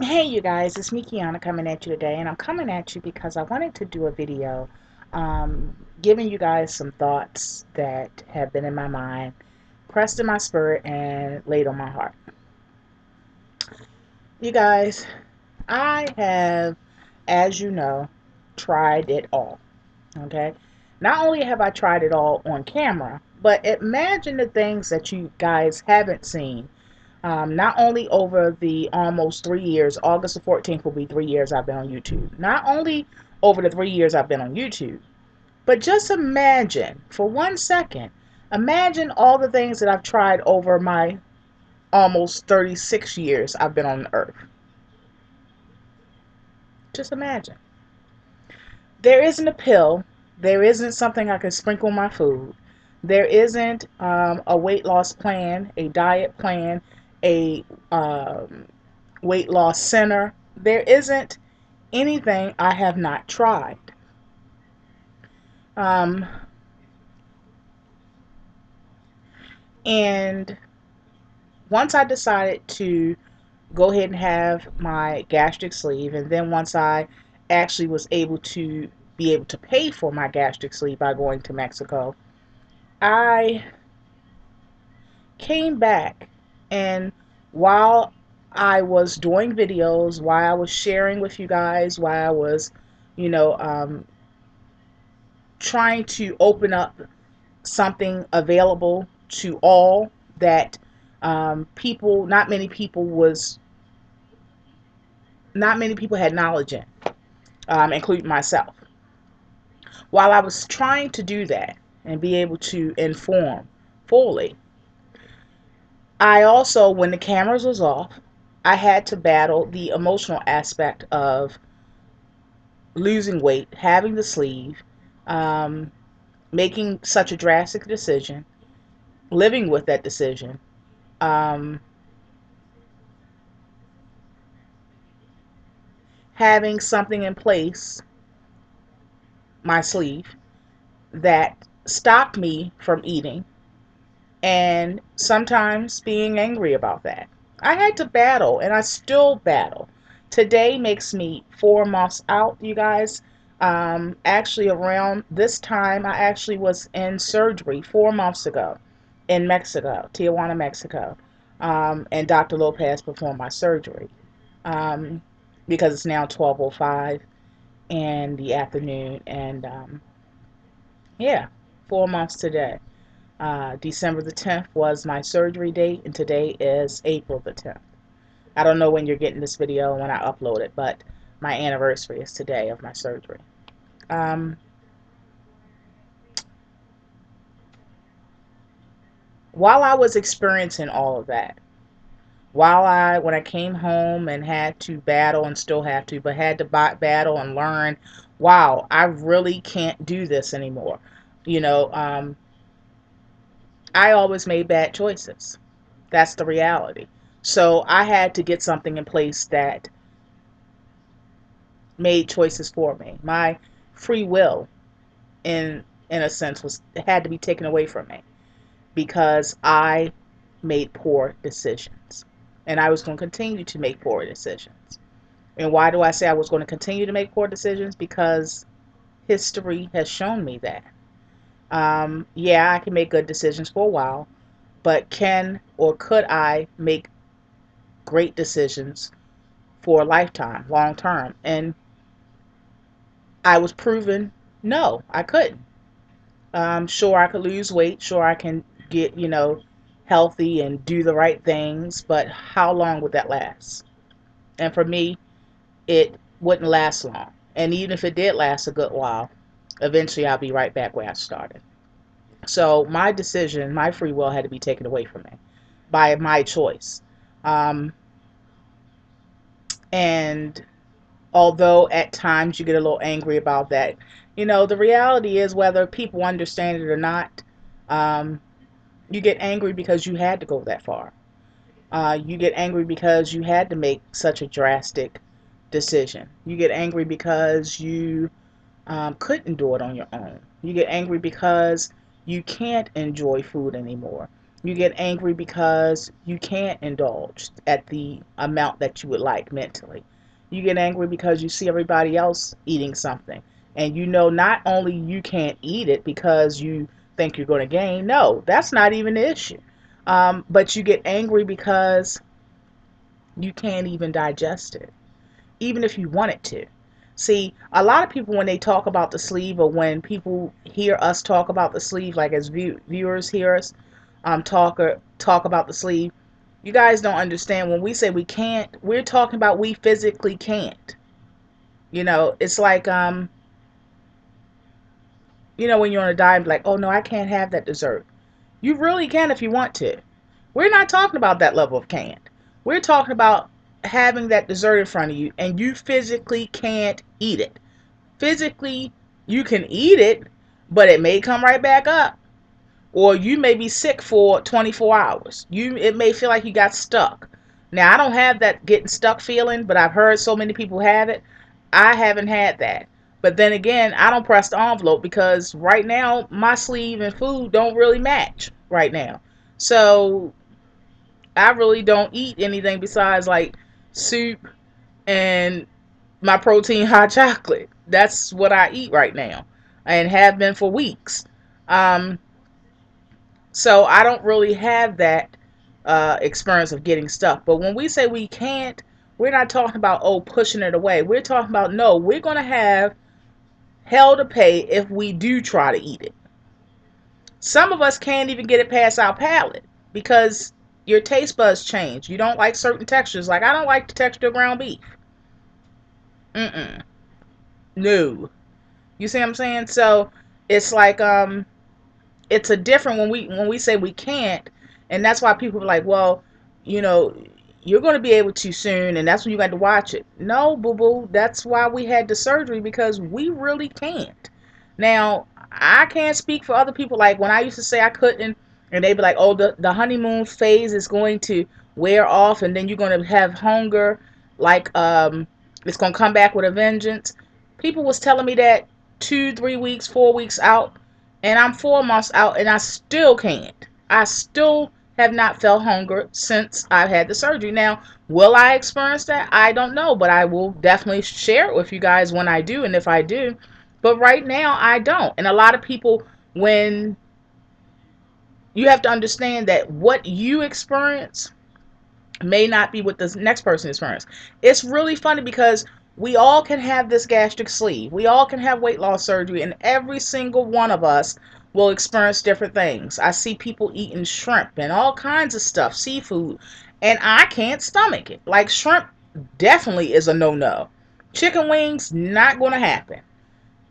Hey you guys, it's me Kianna coming at you today, and I'm coming at you because I wanted to do a video giving you guys some thoughts that have been in my mind, pressed in my spirit, and laid on my heart. You guys, I have, as you know, tried it all. Okay? Not only have I tried it all on camera, but imagine the things that you guys haven't seen. Not only over the almost 3 years, August the 14th will be 3 years I've been on YouTube. Not only over the 3 years I've been on YouTube, but just imagine for 1 second, imagine all the things that I've tried over my almost 36 years I've been on the earth. Just imagine. There isn't a pill, there isn't something I can sprinkle in my food, there isn't a weight loss plan, a diet plan, a weight loss center. There isn't anything I have not tried. Um, and once I decided to go ahead and have my gastric sleeve, and then once I actually was able to be able to pay for my gastric sleeve by going to Mexico, I came back, and while I was doing videos, while I was sharing with you guys, while I was, you know, trying to open up something available to all that people, not many people had knowledge in, including myself. While I was trying to do that and be able to inform fully, I also, when the cameras was off, I had to battle the emotional aspect of losing weight, having the sleeve, um, making such a drastic decision, living with that decision, um, having something in place, my sleeve, that stopped me from eating, and sometimes being angry about that. I had to battle, and I still battle. Today makes me 4 months out, you guys. Actually, around this time, I actually was in surgery 4 months ago in Mexico, Tijuana, Mexico. And Dr. Lopez performed my surgery um, because it's now 12:05 in the afternoon, and yeah, 4 months today. December the 10th was my surgery date, and today is April the 10th. I don't know when you're getting this video when I upload it, but my anniversary is today of my surgery. Um, while I was experiencing all of that, when I came home and had to battle, and still have to, but had to battle and learn, wow, I really can't do this anymore. You know, I always made bad choices. That's the reality. So I had to get something in place that made choices for me. My free will, in a sense, was had to be taken away from me because I made poor decisions, and I was going to continue to make poor decisions. And why do I say I was going to continue to make poor decisions? Because history has shown me that. Yeah, I can make good decisions for a while, but can or could I make great decisions for a lifetime, long term? And I was proven no, I couldn't. Sure, I could lose weight. Sure, I can get, healthy and do the right things, but how long would that last? And for me, it wouldn't last long. And even if it did last a good while, eventually I'll be right back where I started. So my decision, my free will had to be taken away from me by my choice. Um, and although at times you get a little angry about that, the reality is whether people understand it or not, um, you get angry because you had to go that far. You get angry because you had to make such a drastic decision. You get angry because you couldn't do it on your own. You get angry because you can't enjoy food anymore. You get angry because you can't indulge at the amount that you would like mentally. You get angry because you see everybody else eating something. And you know not only you can't eat it because you think you're going to gain. No, that's not even the issue. But you get angry because you can't even digest it, even if you wanted to. See, a lot of people, when they talk about the sleeve, or when people hear us talk about the sleeve, like as viewers hear us talk about the sleeve, you guys don't understand. When we say we can't, we're talking about we physically can't. It's like when you're on a diet, like, oh no, I can't have that dessert. You really can if you want to. We're not talking about that level of can't. We're talking about having that dessert in front of you and you physically can't eat it. Physically, you can eat it, but it may come right back up. Or you may be sick for 24 hours. It may feel like you got stuck. Now, I don't have that getting stuck feeling, but I've heard so many people have it. I haven't had that. But then again, I don't press the envelope because right now my sleeve and food don't really match right now. So I really don't eat anything besides like soup and my protein hot chocolate. That's what I eat right now and have been for weeks. Um, so I don't really have that experience of getting stuck. But when we say we can't, we're not talking about, oh, pushing it away. We're talking about, no, we're going to have hell to pay if we do try to eat it. Some of us can't even get it past our palate because your taste buds change. You don't like certain textures. Like, I don't like the texture of ground beef. Mm-mm. No. You see what I'm saying? So it's like it's a different when we say we can't, and that's why people are like, well, you know, you're going to be able to soon, and that's when you got to watch it. No, boo boo, that's why we had the surgery because we really can't. Now, I can't speak for other people. Like when I used to say I couldn't, and they'd be like, oh, the honeymoon phase is going to wear off, and then you're going to have hunger, like it's going to come back with a vengeance. People was telling me that 2, 3 weeks, 4 weeks out, and I'm 4 months out, and I still can't. I still have not felt hunger since I've had the surgery. Now, will I experience that? I don't know, but I will definitely share it with you guys when I do, and if I do. But right now, I don't. And a lot of people, when you have to understand that what you experience may not be what the next person experiences. It's really funny because we all can have this gastric sleeve. We all can have weight loss surgery, and every single one of us will experience different things. I see people eating shrimp and all kinds of stuff, seafood, and I can't stomach it. Like shrimp definitely is a no-no. Chicken wings, not going to happen.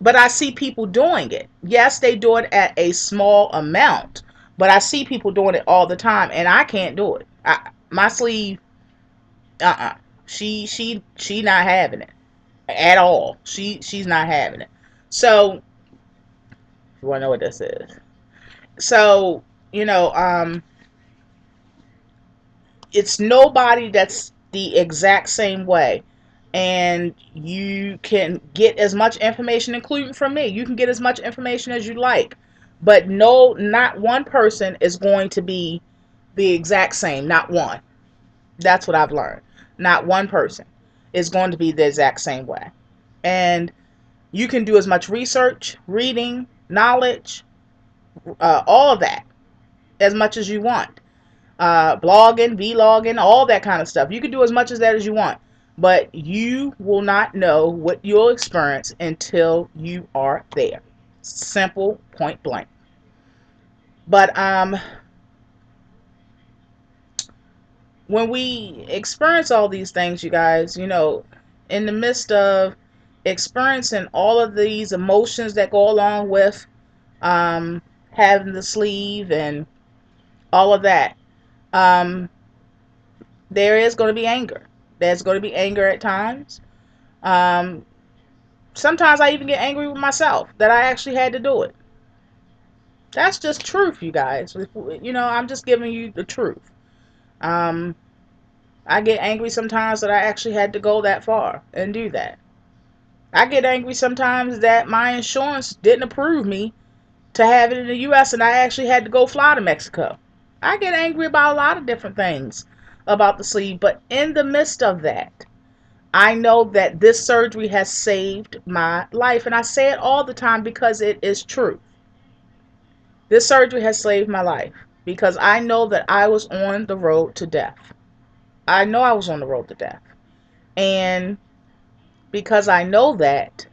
But I see people doing it. Yes, they do it at a small amount, but I see people doing it all the time, and I can't do it. My sleeve, uh-uh. She not having it at all. She's not having it. So you wanna know what this is? So you know, it's nobody that's the exact same way. And you can get as much information, including from me. You can get as much information as you like. But no, not one person is going to be the exact same. Not one. That's what I've learned. Not one person is going to be the exact same way. And you can do as much research, reading, knowledge, all of that as much as you want. Blogging, vlogging, all that kind of stuff. You can do as much as that as you want. But you will not know what you'll experience until you are there. Simple, point blank. But when we experience all these things, you guys, in the midst of experiencing all of these emotions that go along with um, having the sleeve and all of that, um, there is going to be anger. There's going to be anger at times. Um, Sometimes I even get angry with myself that I actually had to do it. That's just truth, you guys. I'm just giving you the truth. Um, I get angry sometimes that I actually had to go that far and do that. I get angry sometimes that my insurance didn't approve me to have it in the U.S. and I actually had to go fly to Mexico. I get angry about a lot of different things about the sleeve, but in the midst of that, I know that this surgery has saved my life. And I say it all the time because it is true. This surgery has saved my life because I know that I was on the road to death. I know I was on the road to death. And because I know that,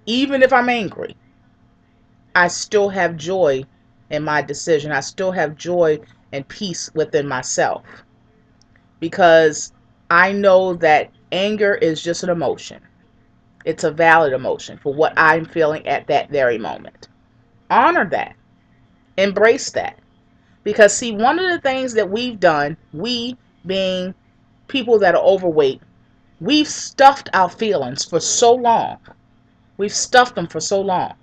even if I'm angry, I still have joy in my decision. I still have joy and peace within myself because I know that anger is just an emotion. It's a valid emotion for what I'm feeling at that very moment. Honor that. Embrace that. Because, see, one of the things that we've done, we being people that are overweight, we've stuffed our feelings for so long. We've stuffed them for so long.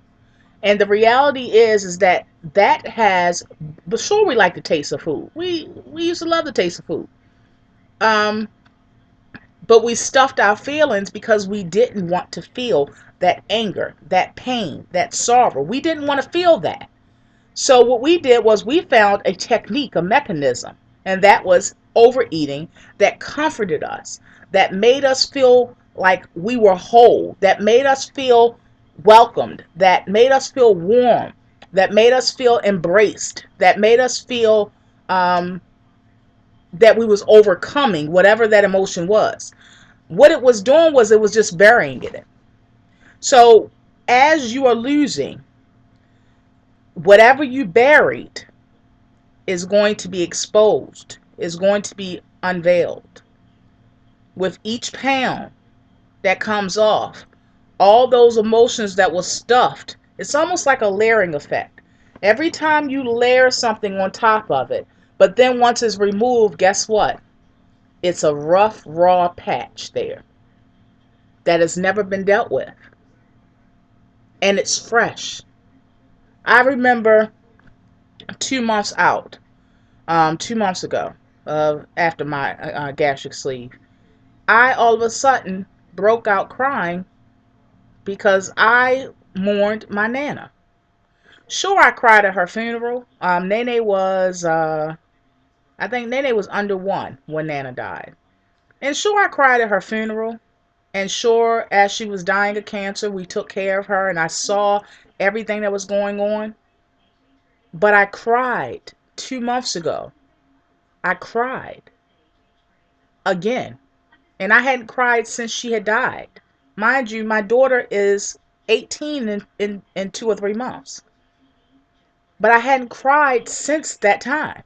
And the reality is that that has, but sure, we like the taste of food. We used to love the taste of food. Um, but we stuffed our feelings because we didn't want to feel that anger, that pain, that sorrow. We didn't want to feel that. So what we did was we found a technique, a mechanism, and that was overeating that comforted us, that made us feel like we were whole, that made us feel welcomed, that made us feel warm, that made us feel embraced, that made us feel um, that we was overcoming whatever that emotion was. What it was doing was it was just burying it. So as you are losing, whatever you buried is going to be exposed, is going to be unveiled. With each pound that comes off, all those emotions that were stuffed, it's almost like a layering effect. Every time you layer something on top of it, but then once it's removed, guess what? It's a rough, raw patch there that has never been dealt with. And it's fresh. I remember 2 months out, 2 months ago, after my gastric sleeve, I all of a sudden broke out crying because I mourned my Nana. Sure, I cried at her funeral. Nene was, I think Nene was under one when Nana died. And sure, I cried at her funeral. And sure, as she was dying of cancer, we took care of her and I saw everything that was going on. But I cried 2 months ago. I cried again. And I hadn't cried since she had died. Mind you, my daughter is 18 in 2 or 3 months. But I hadn't cried since that time.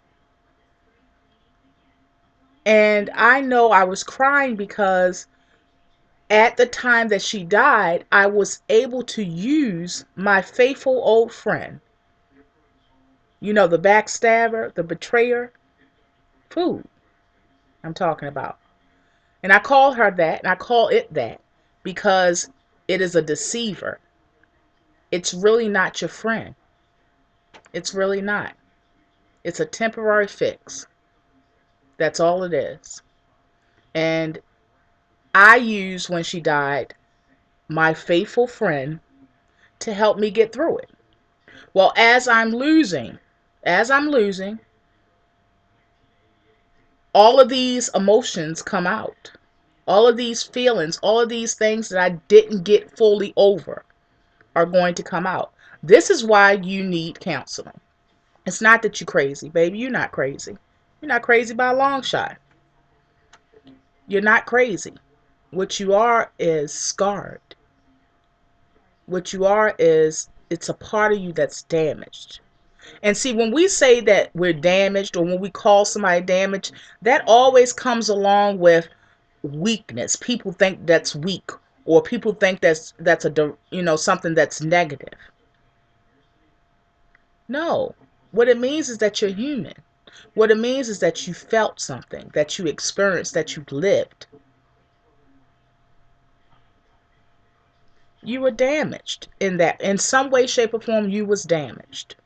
And I know I was crying because at the time that she died, I was able to use my faithful old friend, the backstabber, the betrayer, food I'm talking about. And I call her that, and I call it that because it is a deceiver. It's really not your friend. It's really not. It's a temporary fix. That's all it is. And I used, when she died, my faithful friend to help me get through it. Well, as I'm losing, all of these emotions come out. All of these feelings, all of these things that I didn't get fully over are going to come out. This is why you need counseling. It's not that you're crazy, baby. You're not crazy. You're not crazy by a long shot. You're not crazy. What you are is scarred. What you are is, it's a part of you that's damaged. And see, when we say that we're damaged or when we call somebody damaged, that always comes along with weakness. People think that's weak, or people think that's something that's negative. No. What it means is that you're human. What it means is that you felt something, that you experienced, that you lived. You were damaged in some way, shape, or form. You was damaged.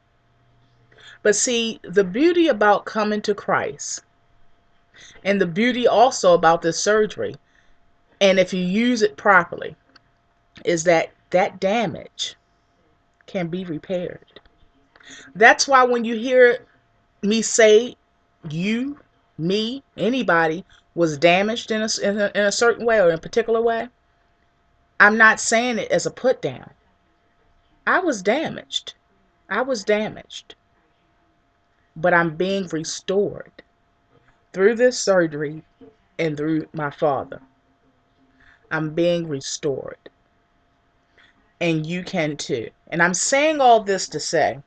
But see, the beauty about coming to Christ, and the beauty also about this surgery, and if you use it properly, is that that damage can be repaired. That's why when you hear me say you, me, anybody was damaged in a certain way or in a particular way, I'm not saying it as a put down. I was damaged. I was damaged. But I'm being restored through this surgery and through my father. I'm being restored. And you can too. And I'm saying all this to say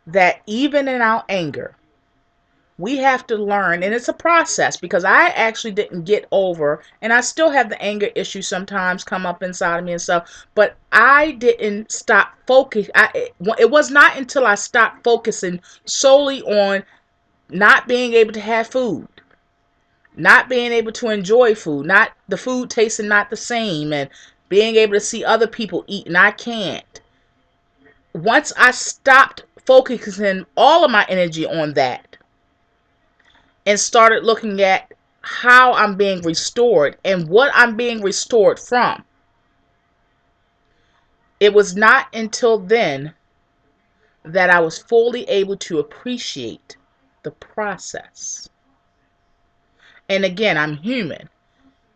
that even in our anger, we have to learn, and it's a process because I actually didn't get over, and I still have the anger issue sometimes come up inside of me and stuff, but I didn't stop focus. It was not until I stopped focusing solely on not being able to have food, not being able to enjoy food, not the food tasting not the same, and being able to see other people eat and I can't. Once I stopped focusing all of my energy on that and started looking at how I'm being restored and what I'm being restored from, it was not until then that I was fully able to appreciate the process. And again, I'm human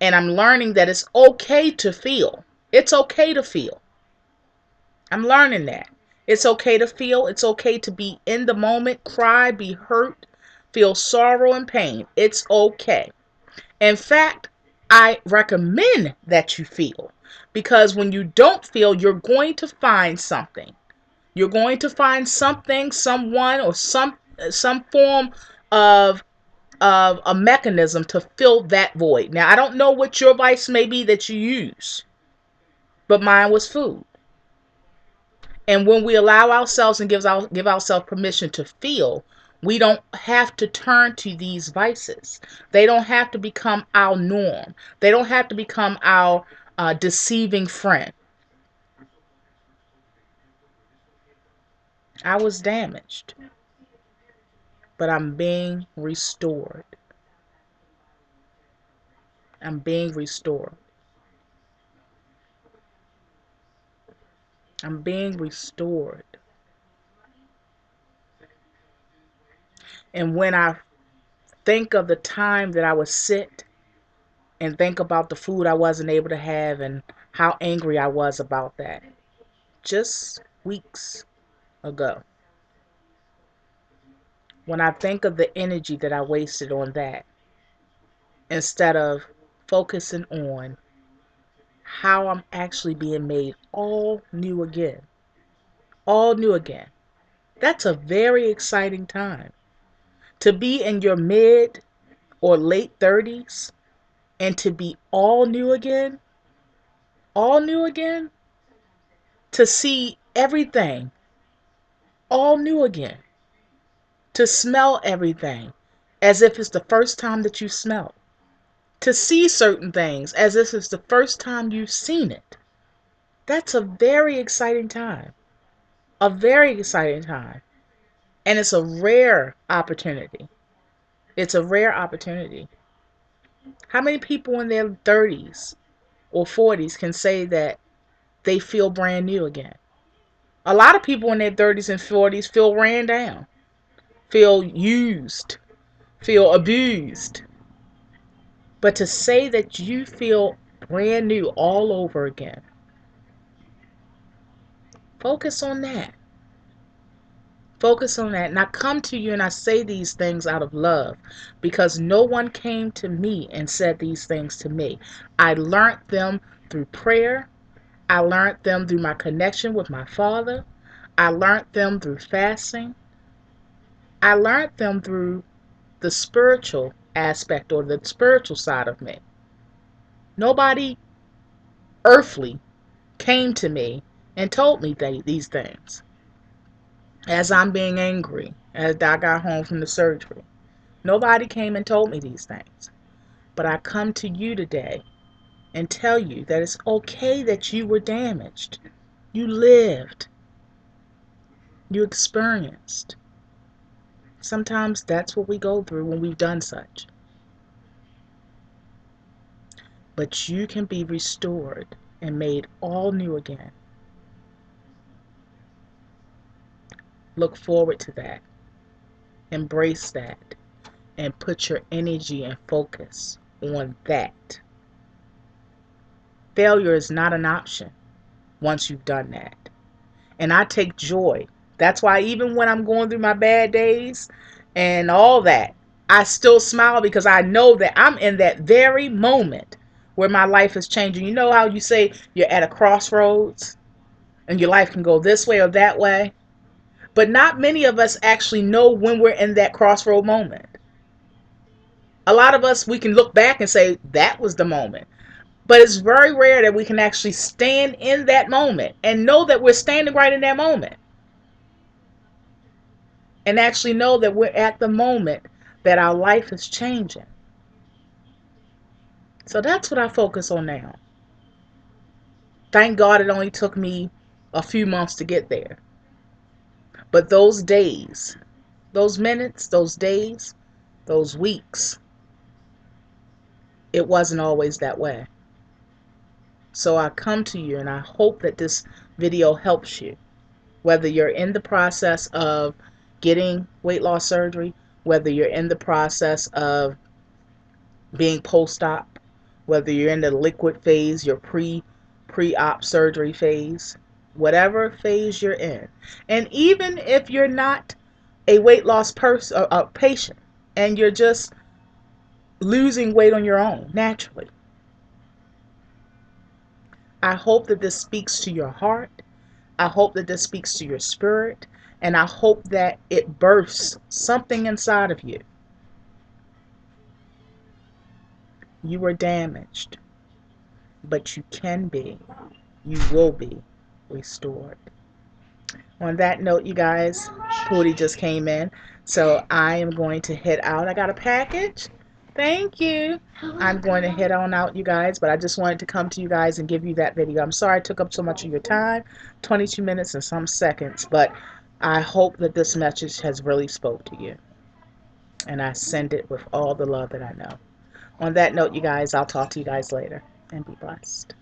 and I'm learning that it's okay to feel. It's okay to feel. I'm learning that. It's okay to feel. It's okay to be in the moment, cry, be hurt, feel sorrow and pain. It's okay. In fact, I recommend that you feel because when you don't feel, you're going to find something. You're going to find something, someone, or some form of a mechanism to fill that void. Now, I don't know what your vice may be that you use, but mine was food. And when we allow ourselves and give ourselves permission to feel, we don't have to turn to these vices. They don't have to become our norm. They don't have to become our deceiving friend. I was damaged, but I'm being restored. I'm being restored. I'm being restored. And when I think of the time that I would sit and think about the food I wasn't able to have and how angry I was about that, just weeks ago. When I think of the energy that I wasted on that, instead of focusing on how I'm actually being made all new again, all new again, that's a very exciting time. To be in your mid or late 30s and to be all new again, to see everything all new again, to smell everything as if it's the first time that you smell, to see certain things as if it's the first time you've seen it. That's a very exciting time. A very exciting time. And it's a rare opportunity. It's a rare opportunity. How many people in their 30s or 40s can say that they feel brand new again? A lot of people in their 30s and 40s feel ran down, feel used, feel abused. But to say that you feel brand new all over again, focus on that. Focus on that. And I come to you and I say these things out of love because no one came to me and said these things to me. I learned them through prayer. I learned them through my connection with my Father. I learned them through fasting. I learned them through the spiritual aspect or the spiritual side of me. Nobody earthly came to me and told me these things as I'm being angry as I got home from the surgery. Nobody came and told me these things. But I come to you today and tell you that it's okay that you were damaged. You lived. You experienced. Sometimes that's what we go through when we've done such. But you can be restored and made all new again. Look forward to that. Embrace that. And put your energy and focus on that. Failure is not an option once you've done that. And I take joy. That's why even when I'm going through my bad days and all that, I still smile because I know that I'm in that very moment where my life is changing. You know how you say you're at a crossroads and your life can go this way or that way? But not many of us actually know when we're in that crossroad moment. A lot of us, we can look back and say that was the moment. But it's very rare that we can actually stand in that moment and know that we're standing right in that moment. And actually know that we're at the moment that our life is changing. So that's what I focus on now. Thank God it only took me a few months to get there. But those days, those minutes, those days, those weeks, it wasn't always that way. So I come to you and I hope that this video helps you. Whether you're in the process of getting weight loss surgery, whether you're in the process of being post-op, whether you're in the liquid phase, your pre-op surgery phase, whatever phase you're in. And even if you're not a weight loss person, a patient, and you're just losing weight on your own naturally, I hope that this speaks to your heart. I hope that this speaks to your spirit, and I hope that it bursts something inside of you. You were damaged, but you can be, you will be restored. On that note, you guys, Pootie just came in, so I am going to head out. I got a package. Thank you. I'm going to head on out, you guys, but I just wanted to come to you guys and give you that video. I'm sorry I took up so much of your time, 22 minutes and some seconds, but I hope that this message has really spoke to you, and I send it with all the love that I know. On that note, you guys, I'll talk to you guys later, and be blessed.